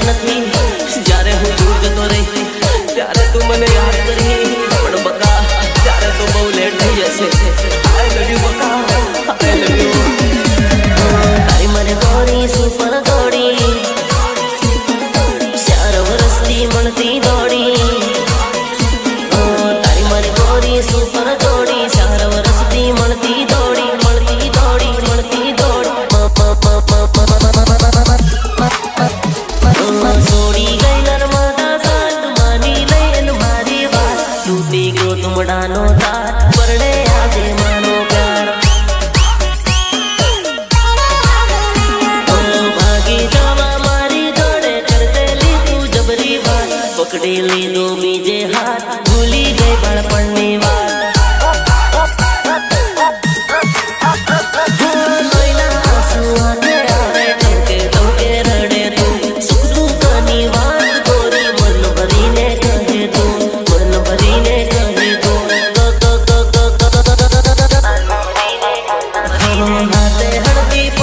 નથી. જ્યારે હું દૂર જતો રહી ત્યારે તું મને યાદ કરી. પણ બકા ત્યારે તો બહુ લેટ થઈ જશે. આઈ લવ યુ બકા, આઈ લવ યુ. તારી મને ગોરી સુપર ગોળી 4 વર્ષથી મળતી દોડી. તારી મને ગોરી સુપર ગોળી 4 વર્ષથી મળતી દોડી, મળતી દોડી, મળતી દોડી. છોડી ગઈ નર્મદા સાત માની લઈને મારી વાત. તૂટી ગયો તુમડાનો તાર પરણે આજે માનો પ્યાર. ભાગી જવા મારી જોડે કરતેલી તું જબરી વાત. પકડી લીધો બીજે હાથ ભૂલી ગઈ બાળપણની વાત. हाथ